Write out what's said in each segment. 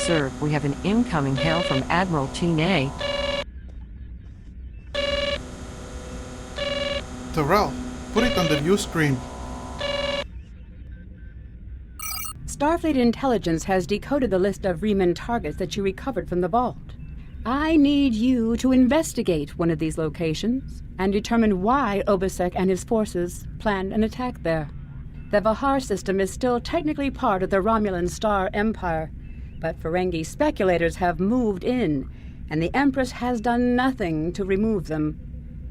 Sir, we have an incoming hail from Admiral Tina. Terrell, put it on the view screen. Starfleet intelligence has decoded the list of Reman targets that you recovered from the vault. I need you to investigate one of these locations and determine why Obasek and his forces planned an attack there. The Hfihar system is still technically part of the Romulan Star Empire, but Ferengi speculators have moved in, and the Empress has done nothing to remove them.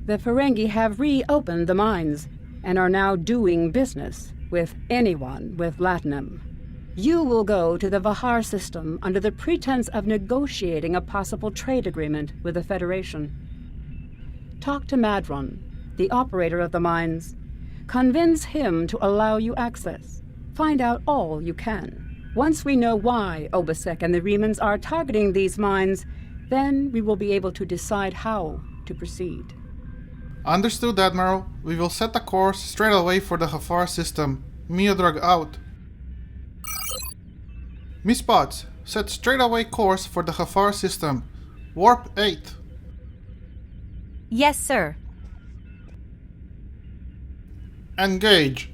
The Ferengi have reopened the mines and are now doing business with anyone with latinum. You will go to the Hfihar system under the pretense of negotiating a possible trade agreement with the Federation. Talk to Madran, the operator of the mines. Convince him to allow you access. Find out all you can. Once we know why Obasek and the Remans are targeting these mines, then we will be able to decide how to proceed. Understood, Admiral. We will set a course straight away for the Hfihar system. Miodrag out. Miss Potts, set straight away course for the Hfihar system. Warp 8. Yes, sir. Engage.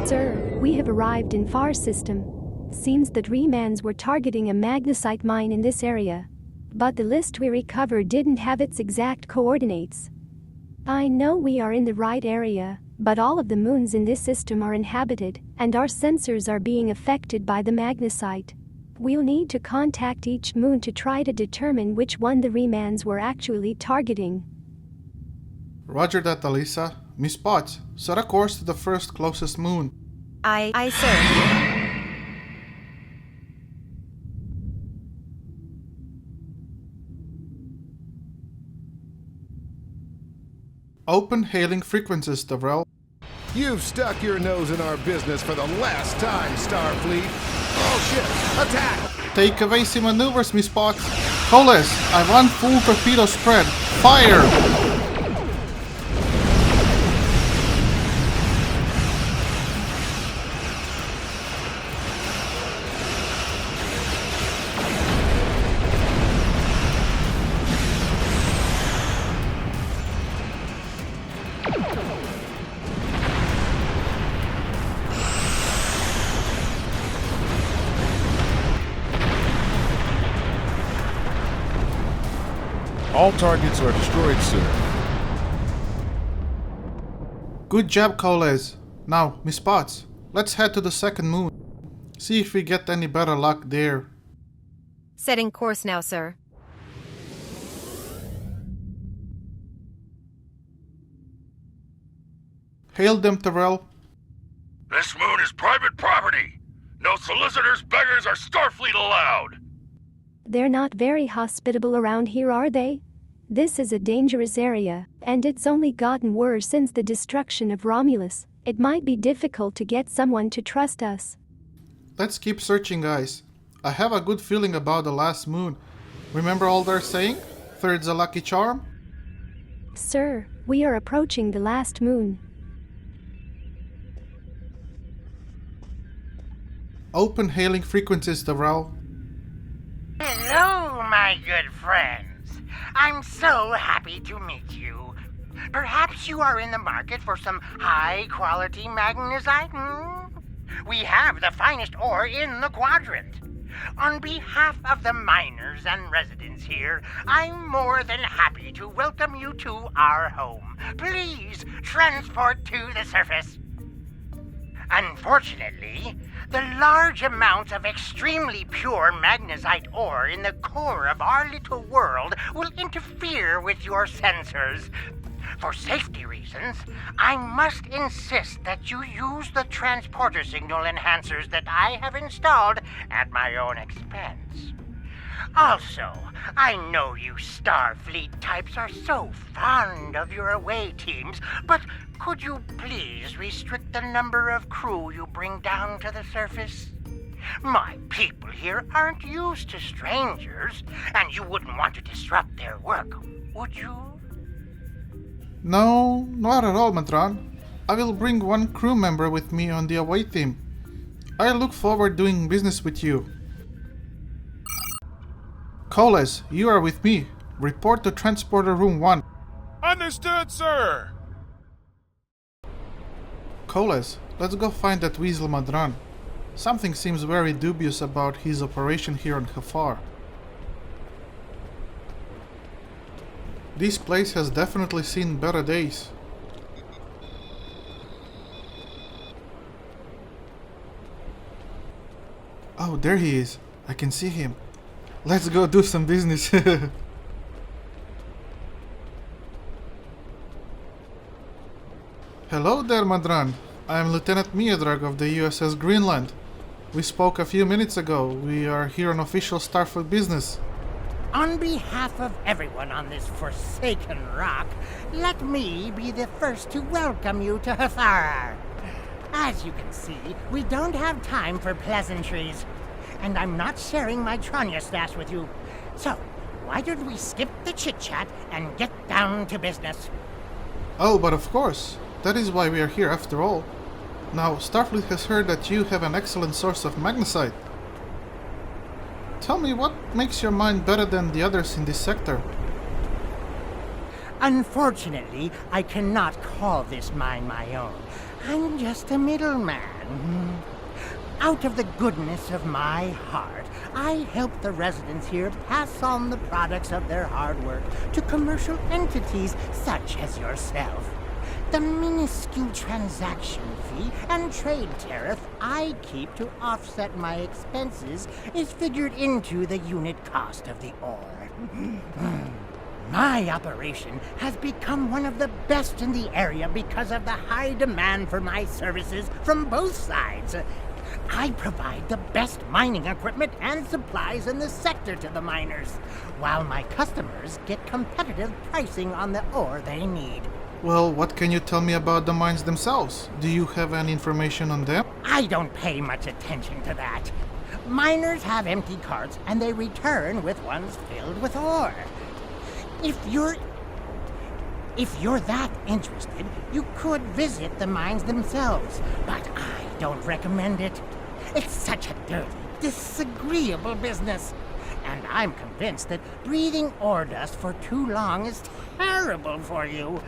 Sir, we have arrived in Hfihar system. Seems that Remans were targeting a magnesite mine in this area. But the list we recovered didn't have its exact coordinates. I know we are in the right area, but all of the moons in this system are inhabited, and our sensors are being affected by the magnesite. We'll need to contact each moon to try to determine which one the Remans were actually targeting. Roger that, Alyssa. Miss Potts, set a course to the first closest moon. Aye, sir. Open hailing frequencies, Devrel. You've stuck your nose in our business for the last time, Starfleet. All ships, attack! Take evasive maneuvers, Miss Potts. Coalesce, I run full torpedo spread. Fire! All targets are destroyed, sir. Good job, Coles. Now, Miss Potts, let's head to the second moon. See if we get any better luck there. Setting course now, sir. Hail them, Terrell. This moon is private property. No solicitors, beggars, or Starfleet allowed. They're not very hospitable around here, are they? This is a dangerous area, and it's only gotten worse since the destruction of Romulus. It might be difficult to get someone to trust us. Let's keep searching, guys. I have a good feeling about the last moon. Remember all they're saying? Third's a lucky charm? Sir, we are approaching the last moon. Open hailing frequencies, Terrell. Hello, my good friends. I'm so happy to meet you. Perhaps you are in the market for some high-quality magnesite? We have the finest ore in the quadrant. On behalf of the miners and residents here, I'm more than happy to welcome you to our home. Please transport to the surface. Unfortunately, the large amounts of extremely pure magnesite ore in the core of our little world will interfere with your sensors. For safety reasons, I must insist that you use the transporter signal enhancers that I have installed at my own expense. Also, I know you Starfleet types are so fond of your away teams, but could you please restrict the number of crew you bring down to the surface? My people here aren't used to strangers, and you wouldn't want to disrupt their work, would you? No, not at all, Madran. I will bring one crew member with me on the away team. I look forward doing business with you. Coles, you are with me. Report to Transporter Room 1. Understood, sir. Coles, let's go find that weasel Madran. Something seems very dubious about his operation here on Hfihar. This place has definitely seen better days. Oh, there he is. I can see him. Let's go do some business. Hello there, Madran. I am Lieutenant Miodrag of the USS Greenland. We spoke a few minutes ago. We are here on official Starfleet business. On behalf of everyone on this forsaken rock, let me be the first to welcome you to Hfihar. As you can see, we don't have time for pleasantries, and I'm not sharing my Tranya stash with you. So, why don't we skip the chit-chat and get down to business? Oh, but of course. That is why we are here after all. Now, Starfleet has heard that you have an excellent source of magnesite. Tell me, what makes your mine better than the others in this sector? Unfortunately, I cannot call this mine my own. I'm just a middleman. Out of the goodness of my heart, I help the residents here pass on the products of their hard work to commercial entities such as yourself. The minuscule transaction fee and trade tariff I keep to offset my expenses is figured into the unit cost of the ore. My operation has become one of the best in the area because of the high demand for my services from both sides. I provide the best mining equipment and supplies in the sector to the miners, while my customers get competitive pricing on the ore they need. Well, what can you tell me about the mines themselves? Do you have any information on them? I don't pay much attention to that. Miners have empty carts and they return with ones filled with ore. If you're that interested, you could visit the mines themselves, but I don't recommend it. It's such a dirty, disagreeable business. And I'm convinced that breathing ore dust for too long is terrible for you.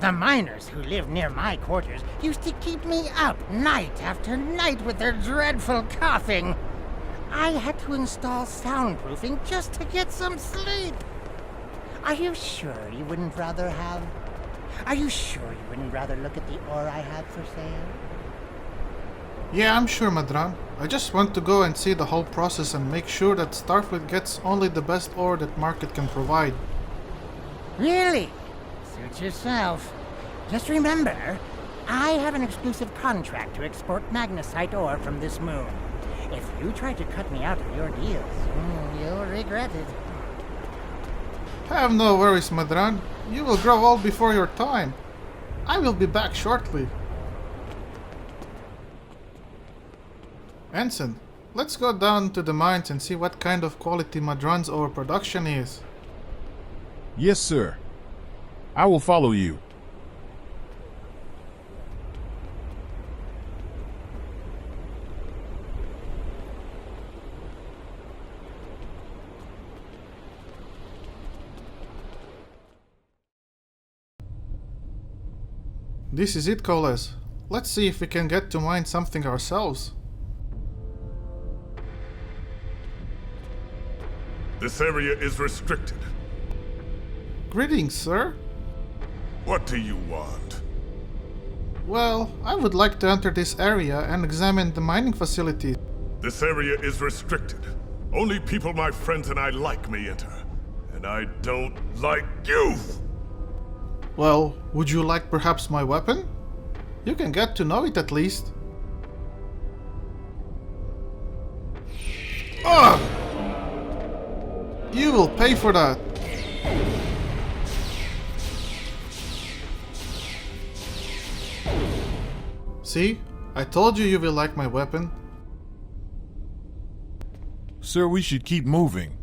The miners who live near my quarters used to keep me up night after night with their dreadful coughing. I had to install soundproofing just to get some sleep. Are you sure you wouldn't rather have... Are you sure you wouldn't rather look at the ore I had for sale? Yeah, I'm sure, Madran. I just want to go and see the whole process and make sure that Starfleet gets only the best ore that market can provide. Really? Suit yourself. Just remember, I have an exclusive contract to export magnesite ore from this moon. If you try to cut me out of your deals, you'll regret it. Have no worries, Madran. You will grow old before your time. I will be back shortly. Ensign, let's go down to the mines and see what kind of quality Madran's ore production is. Yes, sir. I will follow you. This is it, Coles. Let's see if we can get to mine something ourselves. This area is restricted. Greetings, sir. What do you want? Well, I would like to enter this area and examine the mining facilities. This area is restricted. Only people my friends and I like may enter. And I don't like you! Well, would you like perhaps my weapon? You can get to know it at least. Ugh! You will pay for that. See? I told you will like my weapon. Sir, we should keep moving.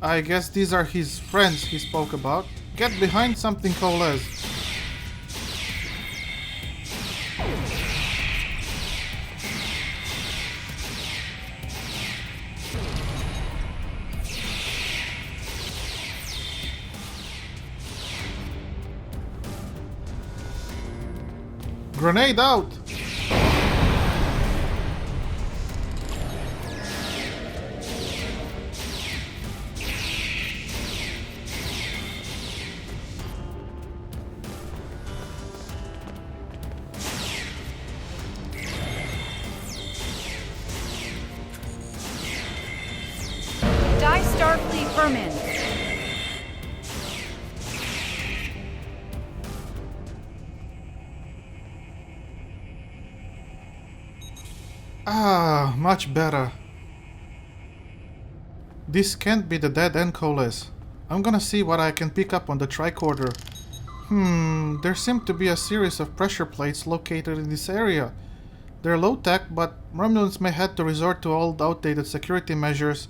I guess these are his friends he spoke about. Get behind something, Coles. Grenade out! Die Starfleet vermin! Ah, much better. This can't be the dead end, Coles. I'm gonna see what I can pick up on the tricorder. There seem to be a series of pressure plates located in this area. They're low-tech, but Romulans may have to resort to old outdated security measures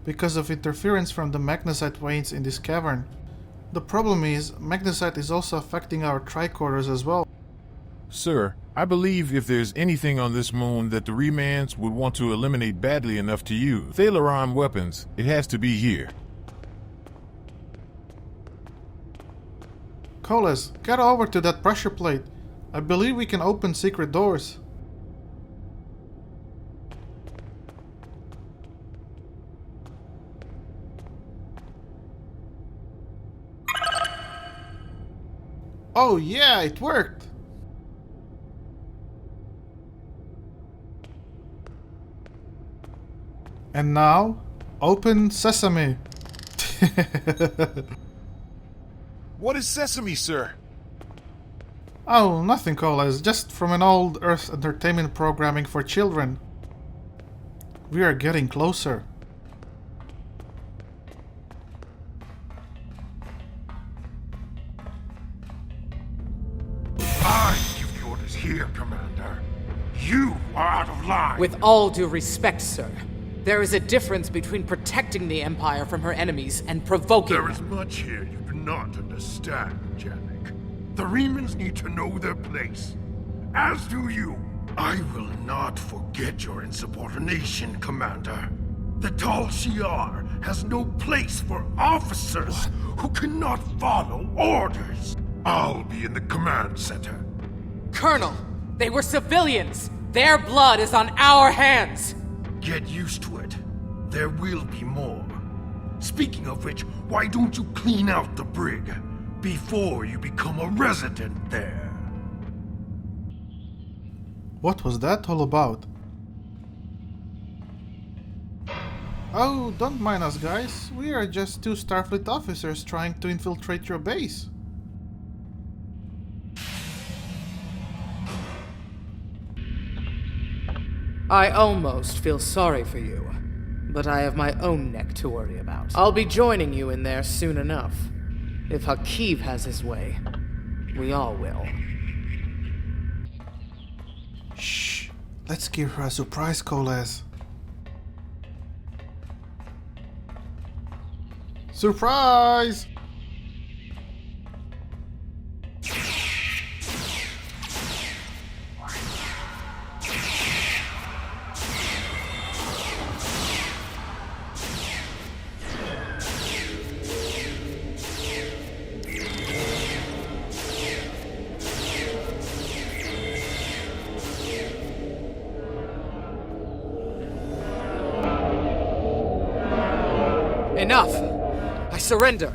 because of interference from the magnesite veins in this cavern. The problem is, magnesite is also affecting our tricorders as well. Sir, I believe if there's anything on this moon that the Remans would want to eliminate badly enough to use Thalaron weapons, it has to be here. Coles, get over to that pressure plate. I believe we can open secret doors. Oh yeah, it worked! And now, open sesame. What is sesame, sir? Oh, nothing, Coles. Just from an old Earth entertainment programming for children. We are getting closer. I give the orders here, Commander. You are out of line. With all due respect, sir, there is a difference between protecting the Empire from her enemies and provoking There them. is much here you do not understand, Janek. The Remans need to know their place. As do you. I will not forget your insubordination, Commander. The Tal Shiar has no place for officers who cannot follow orders. I'll be in the command center. Colonel, they were civilians. Their blood is on our hands. Get used to it. There will be more. Speaking of which, why don't you clean out the brig before you become a resident there? What was that all about? Oh, don't mind us, guys. We are just two Starfleet officers trying to infiltrate your base. I almost feel sorry for you, but I have my own neck to worry about. I'll be joining you in there soon enough. If Hfihar has his way, we all will. Shh. Let's give her a surprise, Coles. Surprise! Enough! I surrender.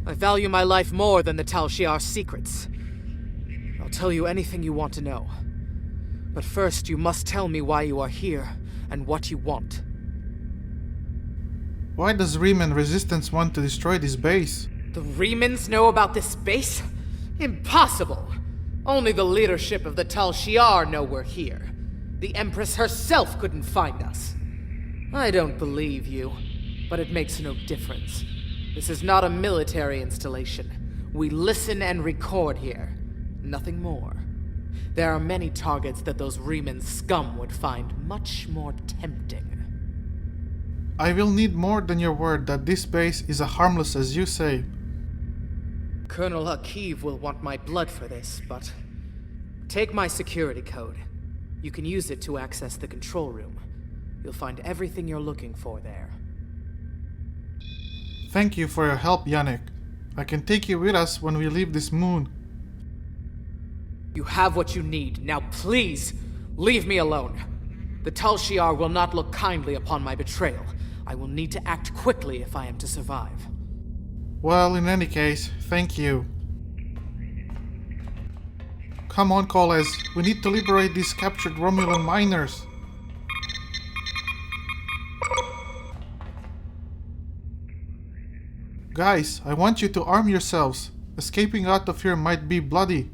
I value my life more than the Tal Shiar secrets. I'll tell you anything you want to know. But first, you must tell me why you are here and what you want. Why does Reman Resistance want to destroy this base? The Remans know about this base? Impossible! Only the leadership of the Tal Shiar know we're here. The Empress herself couldn't find us. I don't believe you, but it makes no difference. This is not a military installation. We listen and record here. Nothing more. There are many targets that those Reman scum would find much more tempting. I will need more than your word that this base is as harmless as you say. Colonel Hfihar will want my blood for this, but... Take my security code. You can use it to access the control room. You'll find everything you're looking for there. Thank you for your help, Yannick. I can take you with us when we leave this moon. You have what you need. Now please, leave me alone. The Tal Shiar will not look kindly upon my betrayal. I will need to act quickly if I am to survive. Well, in any case, thank you. Come on, Coles. We need to liberate these captured Romulan miners. Guys, I want you to arm yourselves. Escaping out of here might be bloody.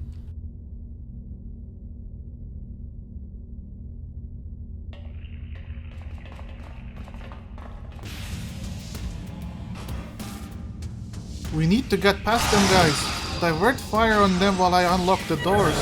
We need to get past them, guys. Divert fire on them while I unlock the doors.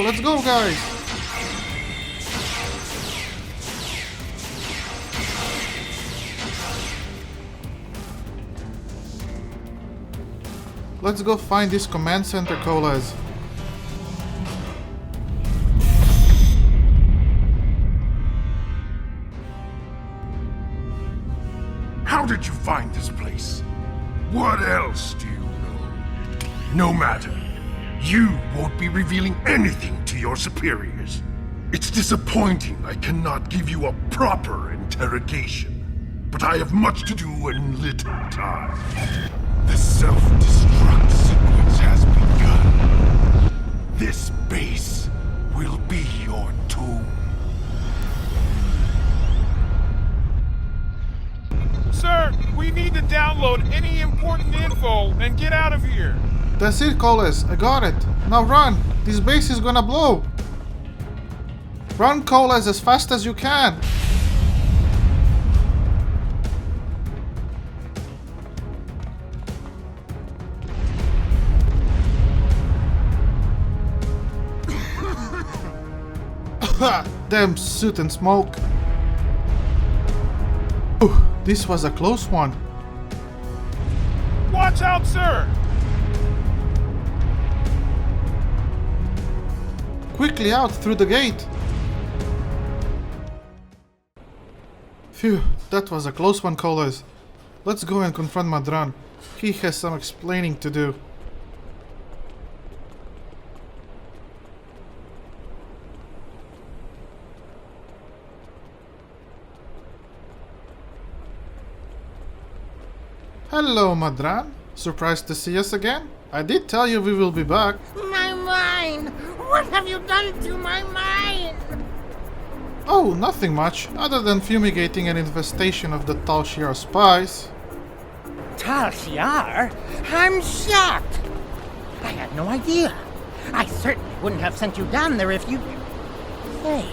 Let's go, guys! Let's go find this command center, Coles. How did you find this place? What else do you know? No matter. You won't be revealing anything to your superiors. It's disappointing I cannot give you a proper interrogation, but I have much to do and little time. The self-destruct sequence has begun. This base will be your tomb. Sir, we need to download any important info and get out of here. That's it, Coles. I got it. Now run. This base is gonna blow. Run, Coles, as fast as you can. Damn soot and smoke. Ooh, this was a close one. Watch out, sir! Quickly out through the gate. Phew, that was a close one, Coles. Let's go and confront Madran. He has some explaining to do. Hello, Madran. Surprised to see us again? I did tell you we will be back. My mind! What have you done to my mind? Oh, nothing much, other than fumigating an infestation of the Tal Shiar spies. Tal Shiar? I'm shocked! I had no idea. I certainly wouldn't have sent you down there if you... Hey,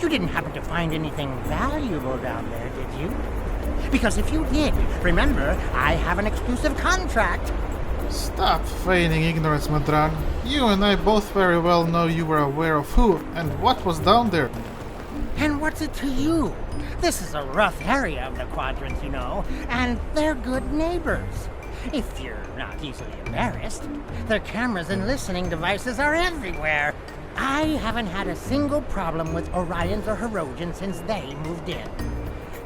you didn't happen to find anything valuable down there, did you? Because if you did, remember, I have an exclusive contract. Stop feigning ignorance, Madran. You and I both very well know you were aware of who and what was down there. And what's it to you? This is a rough area of the Quadrant, you know, and they're good neighbors. If you're not easily embarrassed, their cameras and listening devices are everywhere. I haven't had a single problem with Orions or Herodians since they moved in.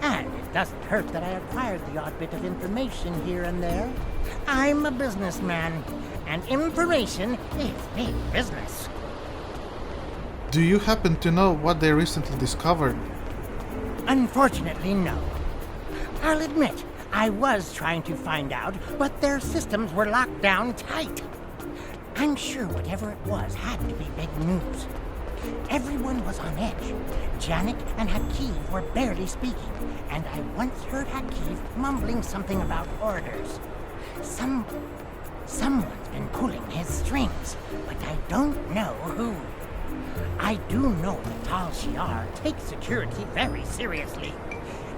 And it doesn't hurt that I acquired the odd bit of information here and there. I'm a businessman, and information is big business. Do you happen to know what they recently discovered? Unfortunately, no. I'll admit, I was trying to find out, but their systems were locked down tight. I'm sure whatever it was had to be big news. Everyone was on edge. Janik and Hfihar were barely speaking, and I once heard Hfihar mumbling something about orders. Someone's been pulling his strings, but I don't know who. I do know that Tal Shiar takes security very seriously.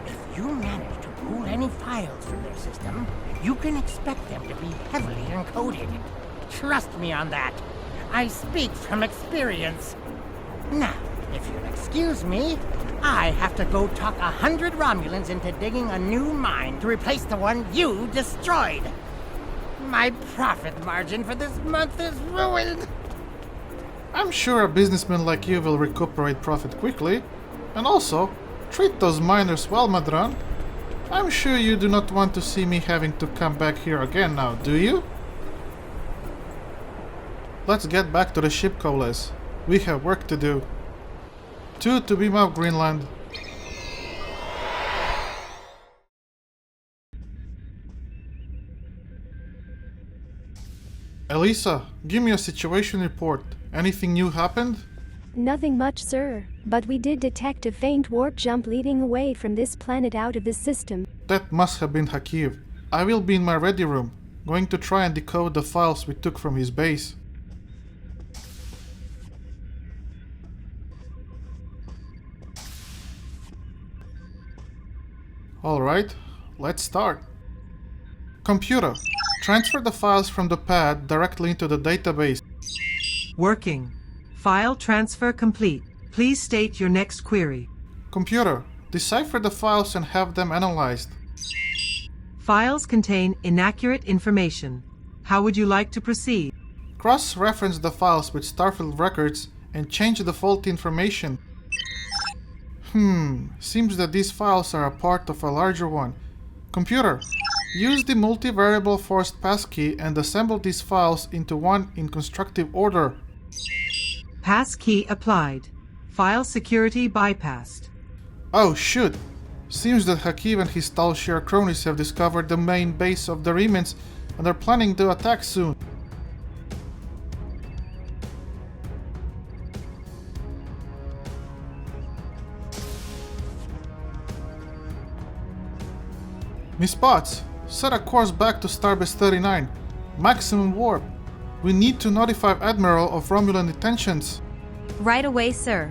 If you manage to pull any files from their system, you can expect them to be heavily encoded. Trust me on that. I speak from experience. Now, if you'll excuse me, I have to go talk 100 Romulans into digging a new mine to replace the one you destroyed. My profit margin for this month is ruined. I'm sure a businessman like you will recuperate profit quickly. And also, treat those miners well, Madran. I'm sure you do not want to see me having to come back here again now, do you? Let's get back to the ship, Coles. We have work to do. 2 to beam up Greenland. Elisa, give me a situation report. Anything new happened? Nothing much, sir, but we did detect a faint warp jump leading away from this planet out of the system. That must have been Hfihar. I will be in my ready room, going to try and decode the files we took from his base. Alright, let's start. Computer, transfer the files from the pad directly into the database. Working. File transfer complete. Please state your next query. Computer, decipher the files and have them analyzed. Files contain inaccurate information. How would you like to proceed? Cross-reference the files with Starfield records and change the faulty information. Seems that these files are a part of a larger one. Computer, use the multivariable forced passkey and assemble these files into one in constructive order. Passkey applied. File security bypassed. Oh shoot! Seems that Hfihar and his Tal Shiar cronies have discovered the main base of the Remans and are planning to attack soon. Miss Potts, set a course back to Starbase 39. Maximum warp. We need to notify Admiral of Romulan intentions. Right away, sir.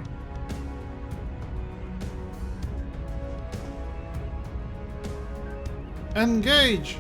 Engage!